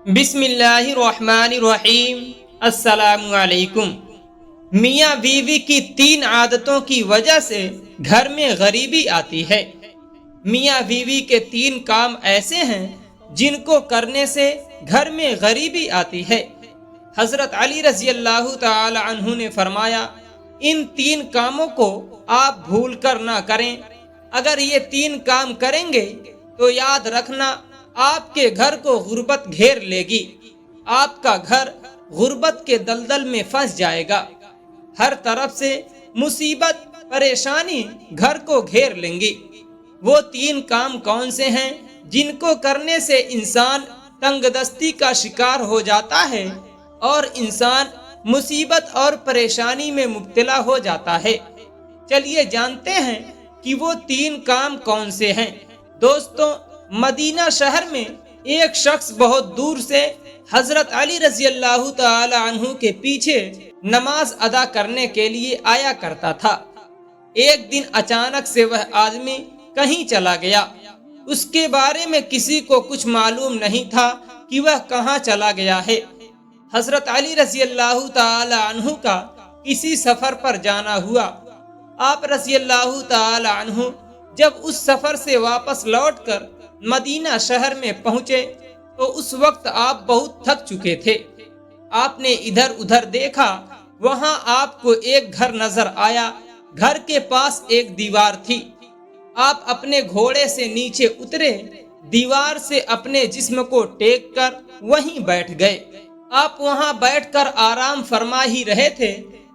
بسم اللہ الرحمن الرحیم۔ السلام علیکم۔ میاں بیوی کی 3 عادتوں کی وجہ سے گھر میں غریبی آتی ہے۔ میاں بیوی کے 3 کام ایسے ہیں جن کو کرنے سے گھر میں غریبی آتی ہے۔ حضرت علی رضی اللہ تعالی عنہ نے فرمایا، ان 3 کاموں کو آپ بھول کر نہ کریں۔ اگر یہ 3 کام کریں گے تو یاد رکھنا آپ کے گھر کو غربت گھیر لے گی۔ آپ کا گھر غربت کے دلدل میں پھنس جائے گا۔ ہر طرف سے مصیبت پریشانی گھر کو گھیر لیں گی۔ وہ 3 کام کون سے ہیں جن کو کرنے سے انسان تنگ دستی کا شکار ہو جاتا ہے اور انسان مصیبت اور پریشانی میں مبتلا ہو جاتا ہے؟ چلیے جانتے ہیں کہ وہ 3 کام کون سے ہیں۔ دوستوں، مدینہ شہر میں ایک شخص بہت دور سے حضرت علی رضی اللہ تعالی عنہ کے پیچھے نماز ادا کرنے کے لیے آیا کرتا تھا۔ ایک دن اچانک سے وہ آدمی کہیں چلا گیا۔ اس کے بارے میں کسی کو کچھ معلوم نہیں تھا کہ وہ کہاں چلا گیا ہے۔ حضرت علی رضی اللہ تعالی عنہ کا کسی سفر پر جانا ہوا۔ آپ رضی اللہ تعالی عنہ جب اس سفر سے واپس لوٹ کر مدینہ شہر میں پہنچے تو اس وقت آپ بہت تھک چکے تھے۔ آپ نے ادھر ادھر دیکھا، وہاں آپ کو ایک گھر نظر آیا۔ گھر کے پاس ایک دیوار تھی۔ آپ اپنے گھوڑے سے نیچے اترے، دیوار سے اپنے جسم کو ٹیک کر وہیں بیٹھ گئے۔ آپ وہاں بیٹھ کر آرام فرما ہی رہے تھے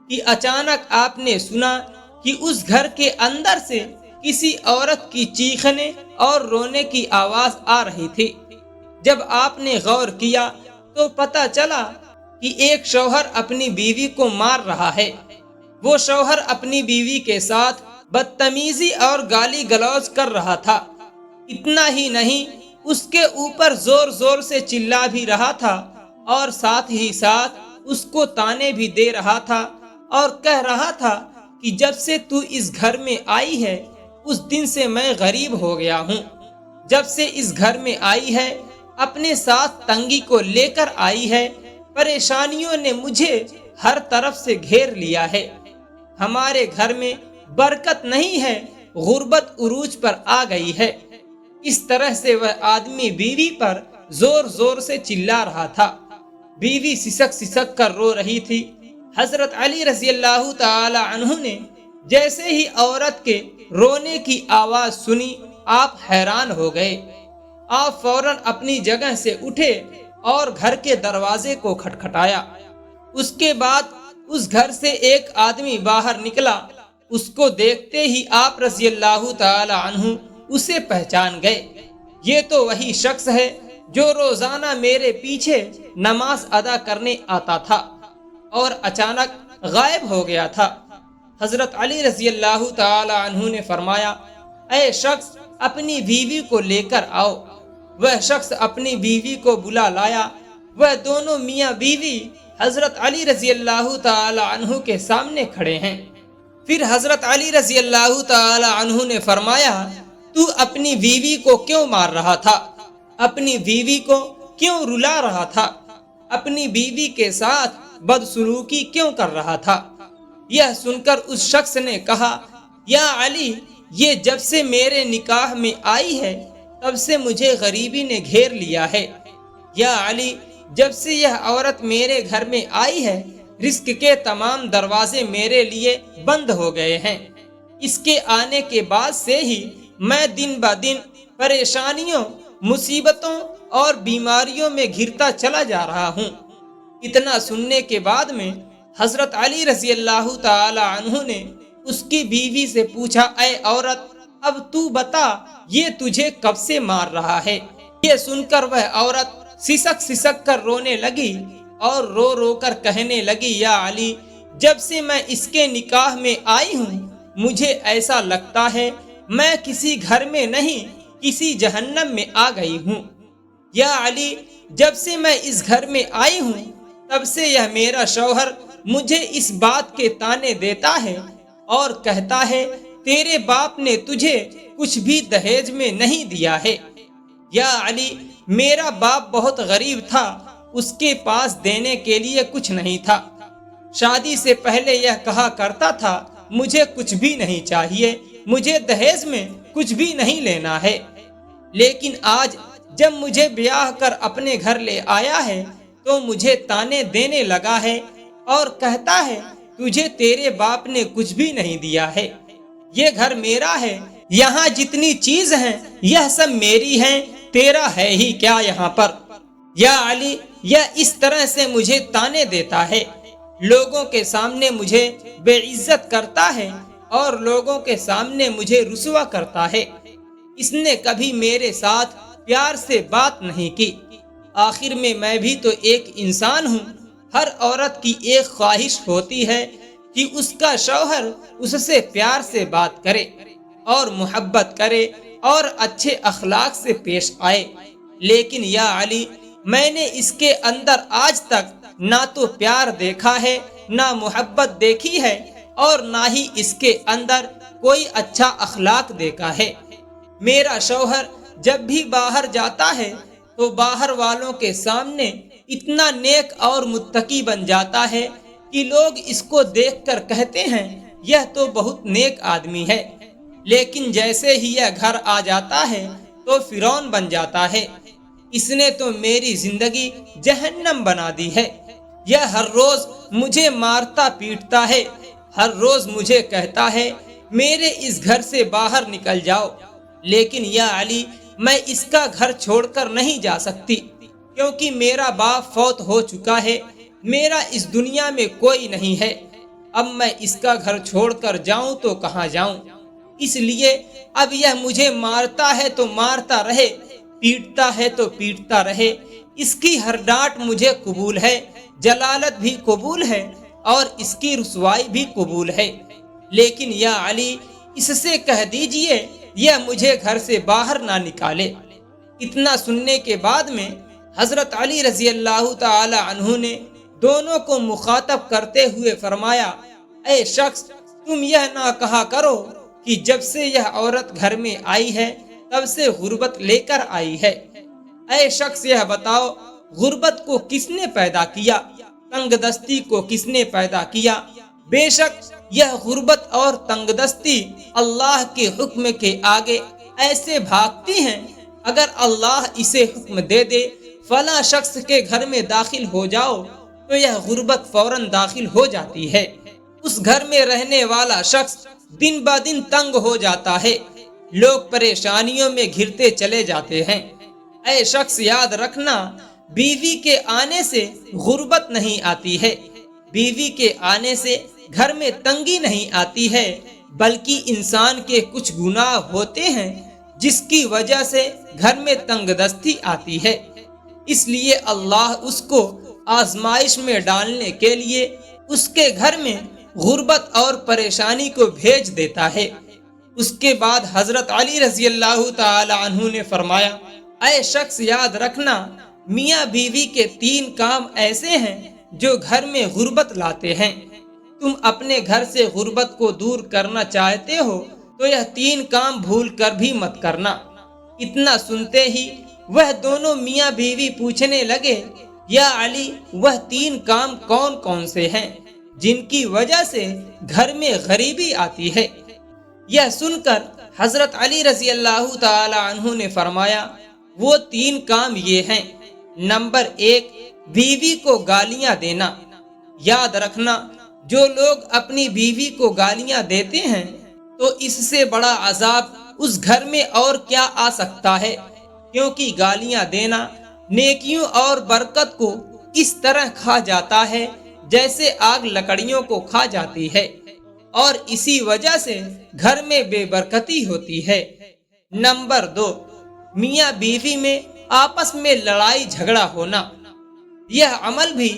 کہ اچانک آپ نے سنا کہ اس گھر کے اندر سے کسی عورت کی چیخنے اور رونے کی آواز آ رہی تھی۔ جب آپ نے غور کیا تو پتہ چلا کہ ایک شوہر اپنی بیوی کو مار رہا ہے۔ وہ شوہر اپنی بیوی کے ساتھ بدتمیزی اور گالی گلوچ کر رہا تھا۔ اتنا ہی نہیں، اس کے اوپر زور زور سے چلا بھی رہا تھا اور ساتھ ہی ساتھ اس کو تانے بھی دے رہا تھا اور کہہ رہا تھا کہ جب سے تو اس گھر میں آئی ہے اس دن سے میں غریب ہو گیا ہوں۔ جب سے اس گھر میں آئی ہے اپنے ساتھ تنگی کو لے کر آئی ہے، پریشانیوں نے مجھے ہر طرف سے گھیر لیا ہے۔ ہمارے گھر میں برکت نہیں ہے، غربت عروج پر آ گئی ہے۔ اس طرح سے وہ آدمی بیوی پر زور زور سے چلا رہا تھا۔ بیوی سسک سسک کر رو رہی تھی۔ حضرت علی رضی اللہ تعالی عنہ نے جیسے ہی عورت کے رونے کی آواز سنی، آپ حیران ہو گئے۔ آپ فوراً اپنی جگہ سے اٹھے اور گھر کے دروازے کو کھٹکھٹایا۔ اس کے بعد اس گھر سے ایک آدمی باہر نکلا۔ اس کو دیکھتے ہی آپ رضی اللہ تعالی عنہ اسے پہچان گئے۔ یہ تو وہی شخص ہے جو روزانہ میرے پیچھے نماز ادا کرنے آتا تھا اور اچانک غائب ہو گیا تھا۔ حضرت علی رضی اللہ تعالی عنہ نے فرمایا، اے شخص، اپنی بیوی کو لے کر آؤ۔ وہ شخص اپنی بیوی کو بلا لایا۔ وہ دونوں میاں بیوی حضرت علی رضی اللہ تعالی عنہ کے سامنے کھڑے ہیں۔ پھر حضرت علی رضی اللہ تعالی عنہ نے فرمایا، تو اپنی بیوی کو کیوں مار رہا تھا؟ اپنی بیوی کو کیوں رلا رہا تھا؟ اپنی بیوی کے ساتھ بدسلوکی کیوں کر رہا تھا؟ یہ سن کر اس شخص نے کہا، یا علی، یہ جب سے میرے نکاح میں آئی ہے تب سے مجھے غریبی نے گھیر لیا ہے۔ یا علی، جب سے یہ عورت میرے گھر میں آئی ہے رزق کے تمام دروازے میرے لیے بند ہو گئے ہیں۔ اس کے آنے کے بعد سے ہی میں دن بہ دن پریشانیوں، مصیبتوں اور بیماریوں میں گھرتا چلا جا رہا ہوں۔ اتنا سننے کے بعد میں حضرت علی رضی اللہ تعالی عنہ نے اس کی بیوی سے پوچھا، اے عورت، اب تو بتا یہ تجھے کب سے مار رہا ہے؟ یہ سن کر وہ عورت سسک سسک کر رونے لگی اور رو رو کر کہنے لگی، یا علی، جب سے میں اس کے نکاح میں آئی ہوں مجھے ایسا لگتا ہے میں کسی گھر میں نہیں کسی جہنم میں آ گئی ہوں۔ یا علی، جب سے میں اس گھر میں آئی ہوں تب سے یہ میرا شوہر مجھے اس بات کے طعنے دیتا ہے اور کہتا ہے تیرے باپ نے تجھے کچھ بھی دہیج میں نہیں دیا ہے۔ یا علی، میرا باپ بہت غریب تھا، اس کے پاس دینے کے لیے کچھ نہیں تھا۔ شادی سے پہلے یہ کہا کرتا تھا مجھے کچھ بھی نہیں چاہیے، مجھے دہیز میں کچھ بھی نہیں لینا ہے۔ لیکن آج جب مجھے بیاہ کر اپنے گھر لے آیا ہے تو مجھے تانے دینے لگا ہے اور کہتا ہے تجھے تیرے باپ نے کچھ بھی نہیں دیا ہے، یہ گھر میرا ہے، یہاں جتنی چیز ہیں یہ سب میری ہیں، تیرا ہے ہی کیا یہاں پر۔ یا علی، یہ اس طرح سے مجھے تانے دیتا ہے، لوگوں کے سامنے مجھے بے عزت کرتا ہے اور لوگوں کے سامنے مجھے رسوا کرتا ہے۔ اس نے کبھی میرے ساتھ پیار سے بات نہیں کی۔ آخر میں بھی تو ایک انسان ہوں، ہر عورت کی ایک خواہش ہوتی ہے کہ اس کا شوہر اس سے پیار سے بات کرے اور محبت کرے اور اچھے اخلاق سے پیش آئے، لیکن یا علی، میں نے اس کے اندر آج تک نہ تو پیار دیکھا ہے، نہ محبت دیکھی ہے، اور نہ ہی اس کے اندر کوئی اچھا اخلاق دیکھا ہے۔ میرا شوہر جب بھی باہر جاتا ہے تو باہر والوں کے سامنے اتنا نیک اور متقی بن جاتا ہے کہ لوگ اس کو دیکھ کر کہتے ہیں یہ تو بہت نیک آدمی ہے، لیکن جیسے ہی یہ گھر آ جاتا ہے تو فرعون بن جاتا ہے۔ اس نے تو میری زندگی جہنم بنا دی ہے، یہ ہر روز مجھے مارتا پیٹتا ہے، ہر روز مجھے کہتا ہے میرے اس گھر سے باہر نکل جاؤ، لیکن یا علی، میں اس کا گھر چھوڑ کر نہیں جا سکتی، کیونکہ میرا باپ فوت ہو چکا ہے، میرا اس دنیا میں کوئی نہیں ہے، اب میں اس کا گھر چھوڑ کر جاؤں تو کہاں جاؤں؟ اس لیے اب یہ مجھے مارتا ہے تو مارتا رہے، پیٹتا ہے تو پیٹتا رہے، اس کی ہر ڈانٹ مجھے قبول ہے، جلالت بھی قبول ہے اور اس کی رسوائی بھی قبول ہے، لیکن یا علی، اس سے کہہ دیجئے یہ مجھے گھر سے باہر نہ نکالے۔ اتنا سننے کے بعد میں حضرت علی رضی اللہ تعالی عنہ نے دونوں کو مخاطب کرتے ہوئے فرمایا، اے شخص، تم یہ نہ کہا کرو کہ جب سے یہ عورت گھر میں آئی ہے تب سے غربت لے کر آئی ہے۔ اے شخص، یہ بتاؤ غربت کو کس نے پیدا کیا، تنگ دستی کو کس نے پیدا کیا؟ بے شک یہ غربت اور تنگ دستی اللہ کے حکم کے آگے ایسے بھاگتی ہیں، اگر اللہ اسے حکم دے دے فلاں شخص کے گھر میں داخل ہو جاؤ تو یہ غربت فوراً داخل ہو جاتی ہے، اس گھر میں رہنے والا شخص دن با دن تنگ ہو جاتا ہے، لوگ پریشانیوں میں گھرتے چلے جاتے ہیں۔ اے شخص، یاد رکھنا، بیوی کے آنے سے غربت نہیں آتی ہے، بیوی کے آنے سے گھر میں تنگی نہیں آتی ہے، بلکہ انسان کے کچھ گناہ ہوتے ہیں جس کی وجہ سے گھر میں تنگ دستی آتی ہے، اس لیے اللہ اس کو آزمائش میں ڈالنے کے لیے اس کے گھر میں غربت اور پریشانی کو بھیج دیتا ہے۔ اس کے بعد حضرت علی رضی اللہ تعالی عنہ نے فرمایا، اے شخص، یاد رکھنا، میاں بیوی کے 3 کام ایسے ہیں جو گھر میں غربت لاتے ہیں، تم اپنے گھر سے غربت کو دور کرنا چاہتے ہو تو یہ 3 کام بھول کر بھی مت کرنا۔ اتنا سنتے ہی وہ دونوں میاں بیوی پوچھنے لگے، یا علی، وہ 3 کام کون کون سے ہیں جن کی وجہ سے گھر میں غریبی آتی ہے؟ یہ سن کر حضرت علی رضی اللہ تعالی عنہ نے فرمایا، وہ 3 کام یہ ہیں، نمبر 1، بیوی کو گالیاں دینا۔ یاد رکھنا، جو لوگ اپنی بیوی کو گالیاں دیتے ہیں تو اس سے بڑا عذاب اس گھر میں اور کیا آ سکتا ہے، کیونکہ گالیاں دینا نیکیوں اور برکت کو اس طرح کھا جاتا ہے جیسے آگ لکڑیوں کو کھا جاتی ہے، اور اسی وجہ سے گھر میں بے برکتی ہوتی ہے۔ نمبر 2، میاں بیوی میں آپس میں لڑائی جھگڑا ہونا، یہ عمل بھی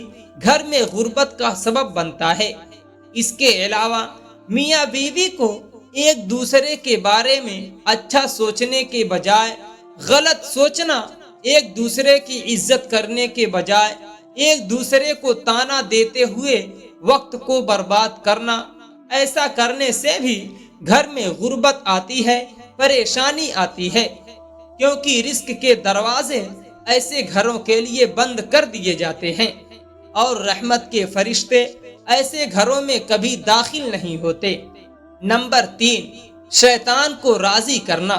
گھر میں غربت کا سبب بنتا ہے۔ اس کے علاوہ میاں بیوی کو ایک دوسرے کے بارے میں اچھا سوچنے کے بجائے غلط سوچنا، ایک دوسرے کی عزت کرنے کے بجائے ایک دوسرے کو تانا دیتے ہوئے وقت کو برباد کرنا، ایسا کرنے سے بھی گھر میں غربت آتی ہے، پریشانی آتی ہے، کیونکہ رزق کے دروازے ایسے گھروں کے لیے بند کر دیے جاتے ہیں، اور رحمت کے فرشتے ایسے گھروں میں کبھی داخل نہیں ہوتے۔ نمبر 3، شیطان کو راضی کرنا۔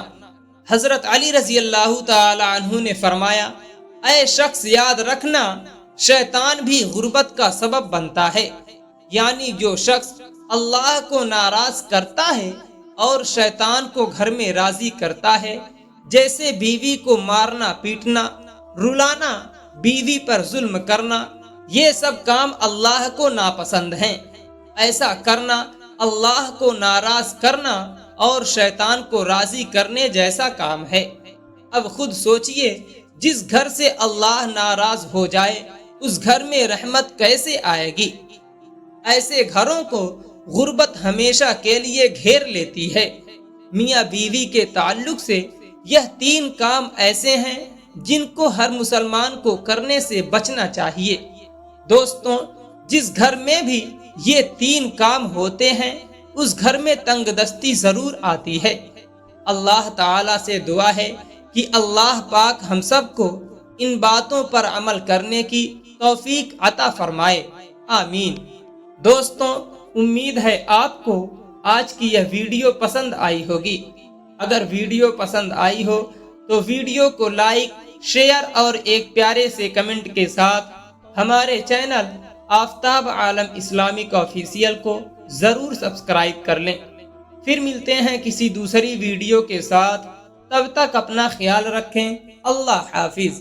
حضرت علی رضی اللہ تعالی عنہ نے فرمایا، اے شخص یاد رکھنا، شیطان بھی غربت کا سبب بنتا ہے۔ یعنی جو شخص اللہ کو ناراض کرتا ہے اور شیطان کو گھر میں راضی کرتا ہے، جیسے بیوی کو مارنا پیٹنا، رلانا، بیوی پر ظلم کرنا، یہ سب کام اللہ کو ناپسند ہیں۔ ایسا کرنا اللہ کو ناراض کرنا اور شیطان کو راضی کرنے جیسا کام ہے۔ اب خود سوچئے، جس گھر سے اللہ ناراض ہو جائے اس گھر میں رحمت کیسے آئے گی؟ ایسے گھروں کو غربت ہمیشہ کے لیے گھیر لیتی ہے۔ میاں بیوی کے تعلق سے یہ 3 کام ایسے ہیں جن کو ہر مسلمان کو کرنے سے بچنا چاہیے۔ دوستوں، جس گھر میں بھی یہ 3 کام ہوتے ہیں اس گھر میں تنگ دستی ضرور آتی ہے۔ اللہ تعالیٰ سے دعا ہے کہ اللہ پاک ہم سب کو ان باتوں پر عمل کرنے کی توفیق عطا فرمائے، آمین۔ دوستوں، امید ہے آپ کو آج کی یہ ویڈیو پسند آئی ہوگی۔ اگر ویڈیو پسند آئی ہو تو ویڈیو کو لائک، شیئر اور ایک پیارے سے کمنٹ کے ساتھ ہمارے channel Aftab Alam Islamic official کو ضرور سبسکرائب کر لیں۔ پھر ملتے ہیں کسی دوسری ویڈیو کے ساتھ، تب تک اپنا خیال رکھیں۔ اللہ حافظ۔